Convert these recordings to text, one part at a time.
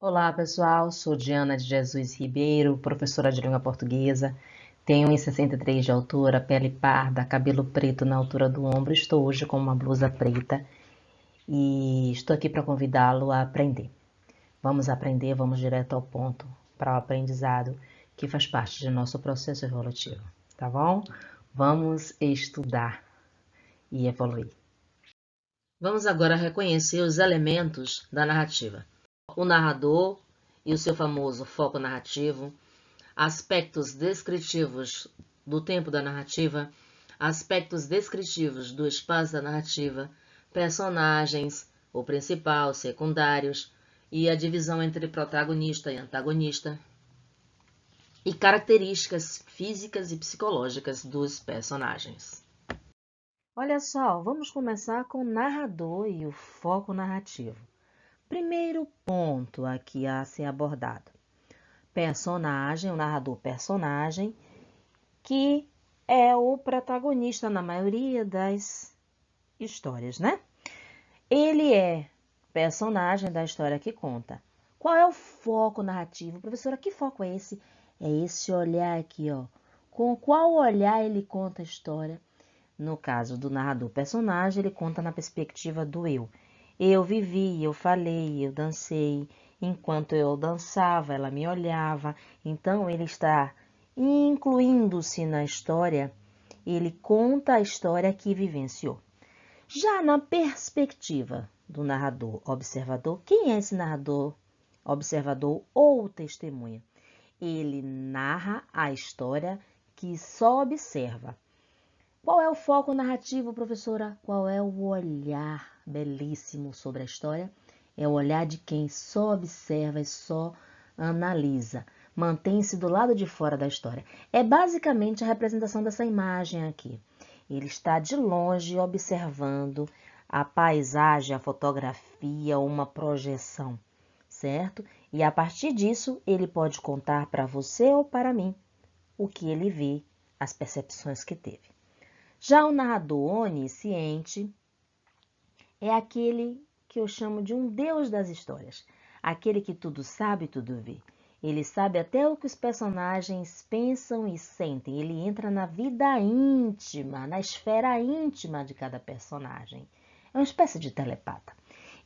Olá, pessoal. Sou Diana de Jesus Ribeiro, professora de língua portuguesa. Tenho 1,63 de altura, pele parda, cabelo preto na altura do ombro. Estou hoje com uma blusa preta e estou aqui para convidá-lo a aprender. Vamos aprender, vamos direto ao ponto, para o aprendizado que faz parte do nosso processo evolutivo, tá bom? Vamos estudar e evoluir. Vamos agora reconhecer os elementos da narrativa. O narrador e o seu famoso foco narrativo, aspectos descritivos do tempo da narrativa, aspectos descritivos do espaço da narrativa, personagens, o principal, secundários, e a divisão entre protagonista e antagonista, e características físicas e psicológicas dos personagens. Olha só, vamos começar com o narrador e o foco narrativo. Primeiro ponto aqui a ser abordado. Personagem, o narrador personagem, que é o protagonista na maioria das histórias, né? Ele é personagem da história que conta. Qual é o foco narrativo? Professora, que foco é esse? É esse olhar aqui, ó. Com qual olhar ele conta a história? No caso do narrador personagem, ele conta na perspectiva do eu. Eu vivi, eu falei, eu dancei. Enquanto eu dançava, ela me olhava. Então, ele está incluindo-se na história. Ele conta a história que vivenciou. Já na perspectiva do narrador observador, quem é esse narrador observador ou testemunha? Ele narra a história que só observa. Qual é o foco narrativo, professora? Qual é o olhar belíssimo sobre a história? É o olhar de quem só observa e só analisa. Mantém-se do lado de fora da história. É basicamente a representação dessa imagem aqui. Ele está de longe observando a paisagem, a fotografia, uma projeção, certo? E a partir disso, ele pode contar para você ou para mim o que ele vê, as percepções que teve. Já o narrador onisciente é aquele que eu chamo de um deus das histórias, aquele que tudo sabe e tudo vê. Ele sabe até o que os personagens pensam e sentem. Ele entra na vida íntima, na esfera íntima de cada personagem. É uma espécie de telepata.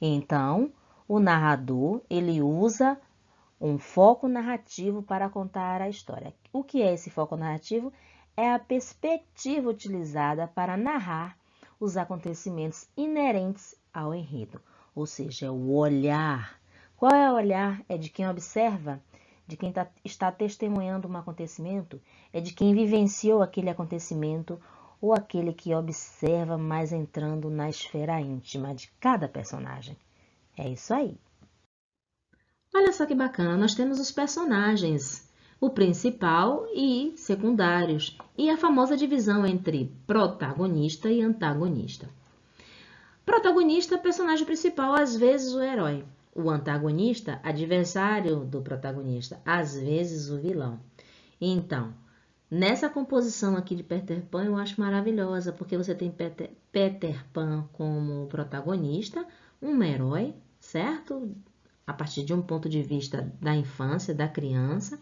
Então, o narrador, ele usa um foco narrativo para contar a história. O que é esse foco narrativo? É a perspectiva utilizada para narrar os acontecimentos inerentes ao enredo, ou seja, é o olhar. Qual é o olhar? É de quem observa, de quem está testemunhando um acontecimento, é de quem vivenciou aquele acontecimento ou aquele que observa, mas entrando na esfera íntima de cada personagem. É isso aí. Olha só que bacana, nós temos os personagens, o principal e secundários, e a famosa divisão entre protagonista e antagonista. Protagonista, personagem principal, às vezes o herói. O antagonista, adversário do protagonista, às vezes o vilão. Então, nessa composição aqui de Peter Pan, eu acho maravilhosa, porque você tem Peter Pan como protagonista, um herói, certo? A partir de um ponto de vista da infância, da criança.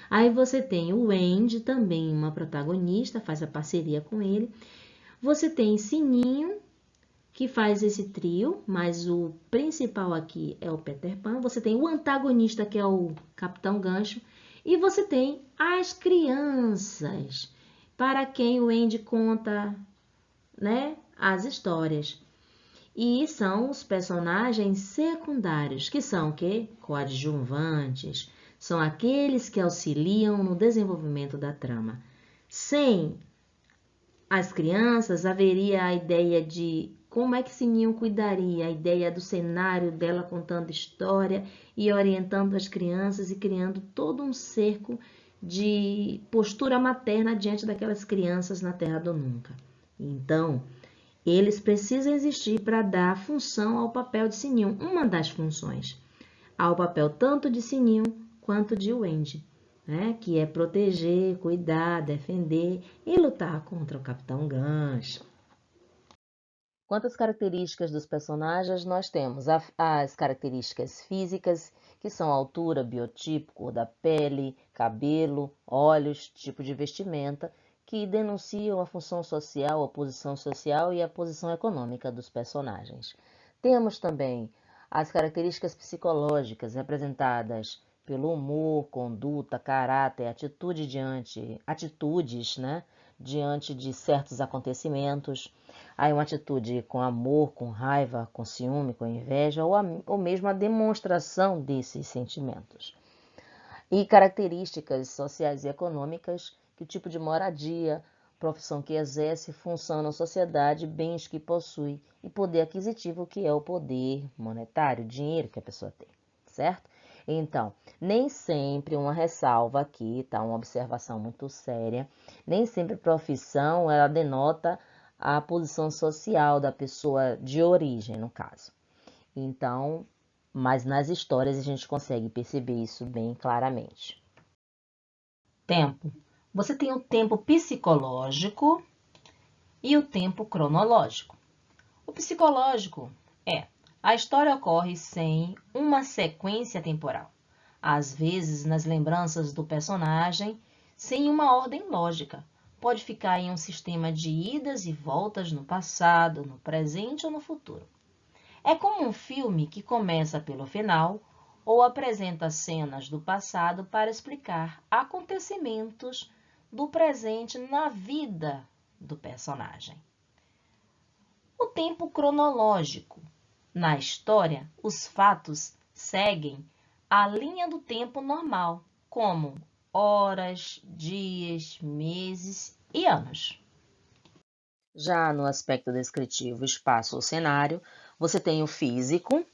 Aí você tem o Andy, também uma protagonista, faz a parceria com ele. Você tem Sininho, que faz esse trio, mas o principal aqui é o Peter Pan. Você tem o antagonista, que é o Capitão Gancho. E você tem as crianças, para quem o Andy conta, né, as histórias. E são os personagens secundários, que são o quê? Coadjuvantes. São aqueles que auxiliam no desenvolvimento da trama. Sem as crianças, haveria a ideia de como é que Sininho cuidaria, a ideia do cenário dela contando história e orientando as crianças e criando todo um cerco de postura materna diante daquelas crianças na Terra do Nunca. Então, eles precisam existir para dar função ao papel de Sininho, uma das funções, ao papel tanto de Sininho quanto de Wendy, né? Que é proteger, cuidar, defender e lutar contra o Capitão Gancho. Quantas características dos personagens nós temos? As características físicas, que são altura, biotipo, cor da pele, cabelo, olhos, tipo de vestimenta, que denunciam a função social, a posição social e a posição econômica dos personagens. Temos também as características psicológicas representadas pelo humor, conduta, caráter, atitudes, né, diante de certos acontecimentos. Aí uma atitude com amor, com raiva, com ciúme, com inveja, ou mesmo a demonstração desses sentimentos. E características sociais e econômicas, que tipo de moradia, profissão que exerce, função na sociedade, bens que possui e poder aquisitivo, que é o poder monetário, dinheiro que a pessoa tem, certo? Então, nem sempre uma ressalva aqui, tá? Uma observação muito séria. Nem sempre profissão, ela denota a posição social da pessoa de origem, no caso. Então, mas nas histórias a gente consegue perceber isso bem claramente. Tempo. Você tem o tempo psicológico e o tempo cronológico. O psicológico a história ocorre sem uma sequência temporal, às vezes nas lembranças do personagem, sem uma ordem lógica. Pode ficar em um sistema de idas e voltas no passado, no presente ou no futuro. É como um filme que começa pelo final ou apresenta cenas do passado para explicar acontecimentos do presente na vida do personagem. O tempo cronológico. Na história, os fatos seguem a linha do tempo normal, como horas, dias, meses e anos. Já no aspecto descritivo, espaço ou cenário, você tem o físico,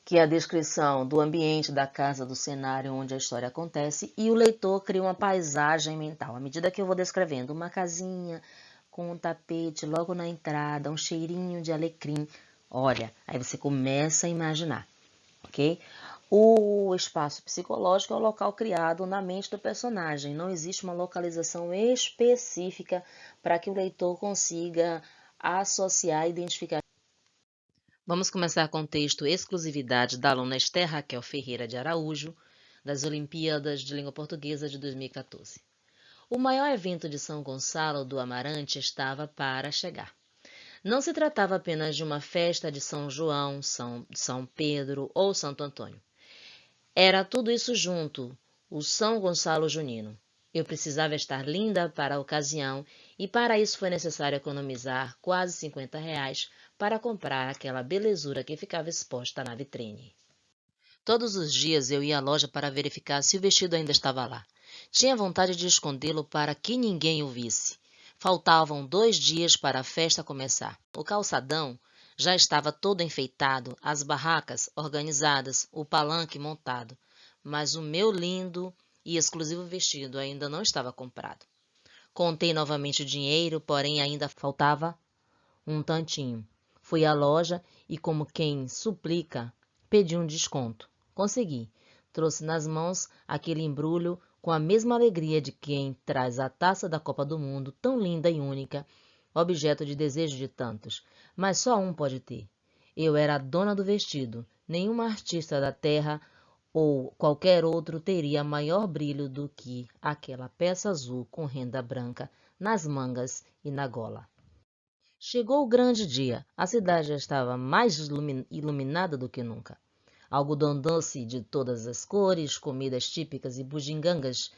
que é a descrição do ambiente da casa, do cenário onde a história acontece, e o leitor cria uma paisagem mental. À medida que eu vou descrevendo uma casinha com um tapete logo na entrada, um cheirinho de alecrim, olha, aí você começa a imaginar, ok? O espaço psicológico é o local criado na mente do personagem. Não existe uma localização específica para que o leitor consiga associar e identificar. Vamos começar com o texto Exclusividade da aluna Esther Raquel Ferreira de Araújo, das Olimpíadas de Língua Portuguesa de 2014. O maior evento de São Gonçalo do Amarante estava para chegar. Não se tratava apenas de uma festa de São João, São Pedro ou Santo Antônio. Era tudo isso junto, o São Gonçalo Junino. Eu precisava estar linda para a ocasião e para isso foi necessário economizar quase R$ 50 para comprar aquela belezura que ficava exposta na vitrine. Todos os dias eu ia à loja para verificar se o vestido ainda estava lá. Tinha vontade de escondê-lo para que ninguém o visse. Faltavam 2 dias para a festa começar. O calçadão já estava todo enfeitado, as barracas organizadas, o palanque montado, mas o meu lindo e exclusivo vestido ainda não estava comprado. Contei novamente o dinheiro, porém ainda faltava um tantinho. Fui à loja e, como quem suplica, pedi um desconto. Consegui. Trouxe nas mãos aquele embrulho com a mesma alegria de quem traz a taça da Copa do Mundo, tão linda e única, objeto de desejo de tantos, mas só um pode ter. Eu era a dona do vestido. Nenhuma artista da terra ou qualquer outro teria maior brilho do que aquela peça azul com renda branca nas mangas e na gola. Chegou o grande dia. A cidade já estava mais iluminada do que nunca. Algodão doce de todas as cores, comidas típicas e bugigangas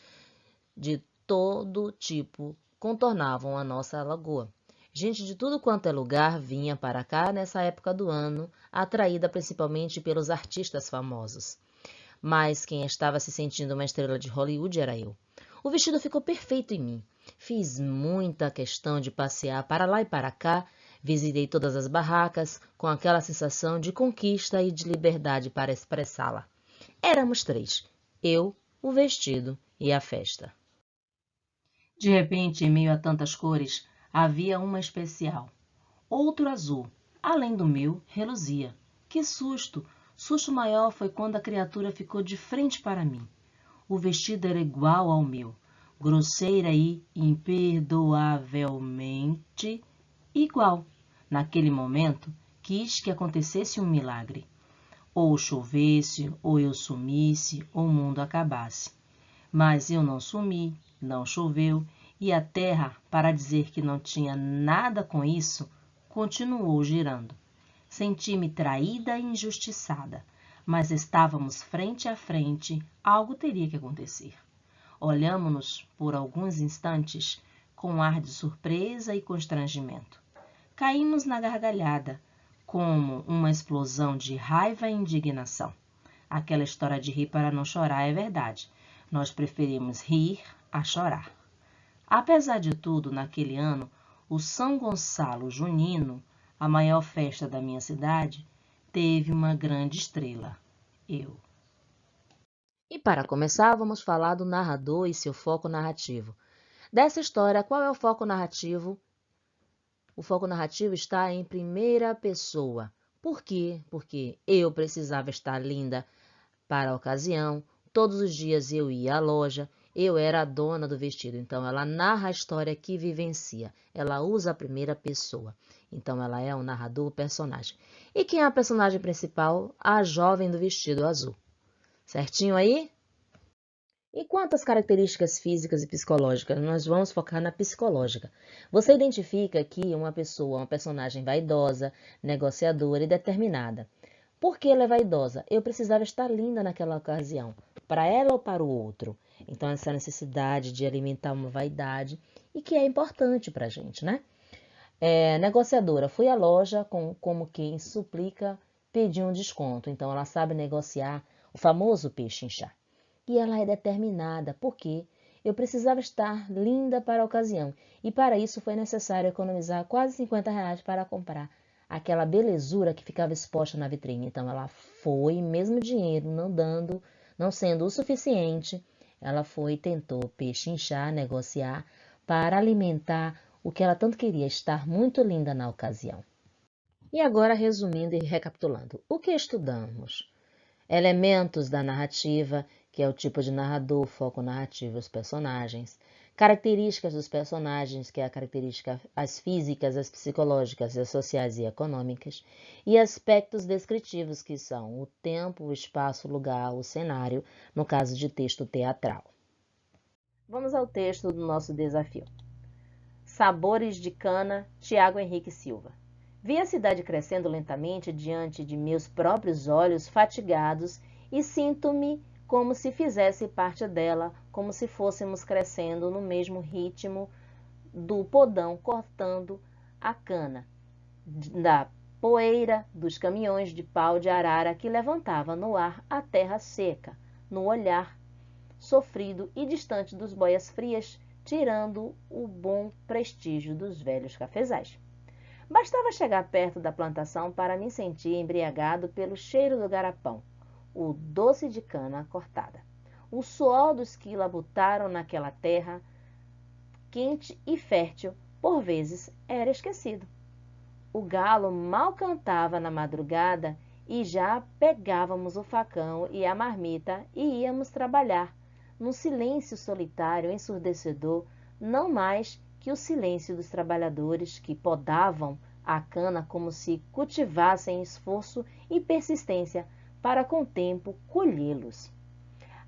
de todo tipo contornavam a nossa lagoa. Gente de tudo quanto é lugar vinha para cá nessa época do ano, atraída principalmente pelos artistas famosos. Mas quem estava se sentindo uma estrela de Hollywood era eu. O vestido ficou perfeito em mim. Fiz muita questão de passear para lá e para cá, visitei todas as barracas com aquela sensação de conquista e de liberdade para expressá-la. Éramos 3, eu, o vestido e a festa. De repente, em meio a tantas cores, havia uma especial. Outro azul, além do meu, reluzia. Que susto! Susto maior foi quando a criatura ficou de frente para mim. O vestido era igual ao meu, grosseira e imperdoavelmente igual. Naquele momento, quis que acontecesse um milagre. Ou chovesse, ou eu sumisse, ou o mundo acabasse. Mas eu não sumi, não choveu, e a terra, para dizer que não tinha nada com isso, continuou girando. Senti-me traída e injustiçada, mas estávamos frente a frente, algo teria que acontecer. Olhamo-nos por alguns instantes com um ar de surpresa e constrangimento. Caímos na gargalhada, como uma explosão de raiva e indignação. Aquela história de rir para não chorar é verdade. Nós preferimos rir a chorar. Apesar de tudo, naquele ano, o São Gonçalo Junino, a maior festa da minha cidade, teve uma grande estrela, eu. E para começar, vamos falar do narrador e seu foco narrativo. Dessa história, qual é o foco narrativo? O foco narrativo está em primeira pessoa. Por quê? Porque eu precisava estar linda para a ocasião. Todos os dias eu ia à loja, eu era a dona do vestido. Então, ela narra a história que vivencia. Ela usa a primeira pessoa. Então, ela é um narrador, personagem. E quem é a personagem principal? A jovem do vestido azul. Certinho aí? E quanto às características físicas e psicológicas, nós vamos focar na psicológica. Você identifica aqui uma pessoa, uma personagem vaidosa, negociadora e determinada. Por que ela é vaidosa? Eu precisava estar linda naquela ocasião, para ela ou para o outro. Então, essa necessidade de alimentar uma vaidade e que é importante para a gente, né? Negociadora, fui à loja como quem suplica pedir um desconto. Então, ela sabe negociar o famoso pechinchar. E ela é determinada, porque eu precisava estar linda para a ocasião. E para isso foi necessário economizar quase R$ 50 para comprar aquela belezura que ficava exposta na vitrine. Então ela foi, mesmo dinheiro não sendo o suficiente, ela foi, tentou pechinchar, negociar para alimentar o que ela tanto queria, estar muito linda na ocasião. E agora, resumindo e recapitulando, o que estudamos? Elementos da narrativa, que é o tipo de narrador, foco narrativo, os personagens. Características dos personagens, que é a característica, as físicas, as psicológicas, as sociais e econômicas. E aspectos descritivos, que são o tempo, o espaço, o lugar, o cenário, no caso de texto teatral. Vamos ao texto do nosso desafio. Sabores de cana, Tiago Henrique Silva. Vi a cidade crescendo lentamente diante de meus próprios olhos fatigados e sinto-me como se fizesse parte dela, como se fôssemos crescendo no mesmo ritmo do podão cortando a cana, da poeira dos caminhões de pau de arara que levantava no ar a terra seca, no olhar sofrido e distante dos boias frias, tirando o bom prestígio dos velhos cafezais. Bastava chegar perto da plantação para me sentir embriagado pelo cheiro do garapão, o doce de cana cortada. O suor dos que labutaram naquela terra quente e fértil, por vezes, era esquecido. O galo mal cantava na madrugada e já pegávamos o facão e a marmita e íamos trabalhar, num silêncio solitário, ensurdecedor, não mais que o silêncio dos trabalhadores que podavam a cana como se cultivassem esforço e persistência para com o tempo colhê-los.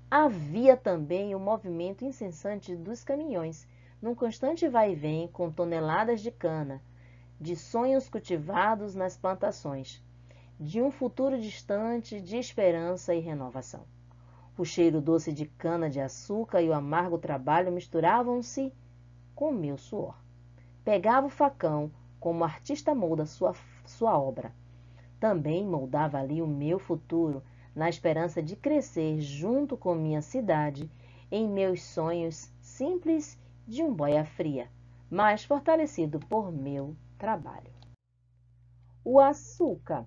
Havia também o movimento incessante dos caminhões, num constante vai-vém com toneladas de cana, de sonhos cultivados nas plantações, de um futuro distante de esperança e renovação. O cheiro doce de cana-de-açúcar e o amargo trabalho misturavam-se com o meu suor. Pegava o facão, como artista molda sua obra. Também moldava ali o meu futuro, na esperança de crescer junto com minha cidade, em meus sonhos simples de um boia fria, mas fortalecido por meu trabalho. O açúcar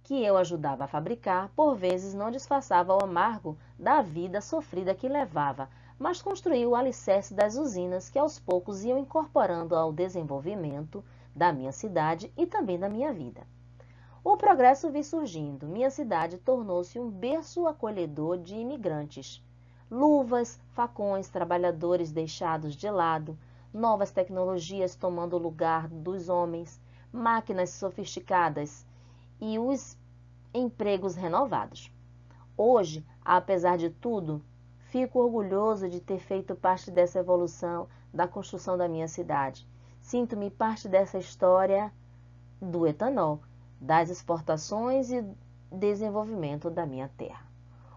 que eu ajudava a fabricar, por vezes não disfarçava o amargo da vida sofrida que levava, mas construía o alicerce das usinas que aos poucos iam incorporando ao desenvolvimento da minha cidade e também da minha vida. O progresso vi surgindo, minha cidade tornou-se um berço acolhedor de imigrantes. Luvas, facões, trabalhadores deixados de lado, novas tecnologias tomando o lugar dos homens, máquinas sofisticadas e os empregos renovados. Hoje, apesar de tudo, fico orgulhoso de ter feito parte dessa evolução da construção da minha cidade. Sinto-me parte dessa história do etanol, das exportações e desenvolvimento da minha terra.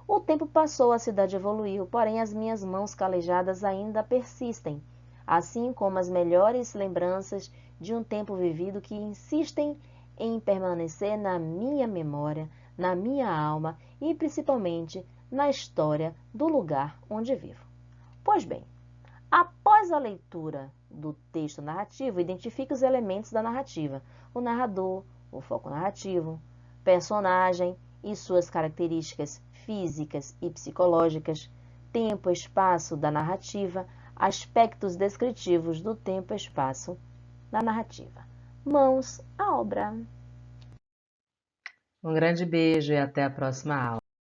O tempo passou, a cidade evoluiu, porém as minhas mãos calejadas ainda persistem, assim como as melhores lembranças de um tempo vivido que insistem em permanecer na minha memória, na minha alma e principalmente na história do lugar onde vivo. Pois bem, após a leitura do texto narrativo, identifique os elementos da narrativa: o narrador, o foco narrativo, personagem e suas características físicas e psicológicas, tempo e espaço da narrativa, aspectos descritivos do tempo e espaço da narrativa. Mãos à obra! Um grande beijo e até a próxima aula.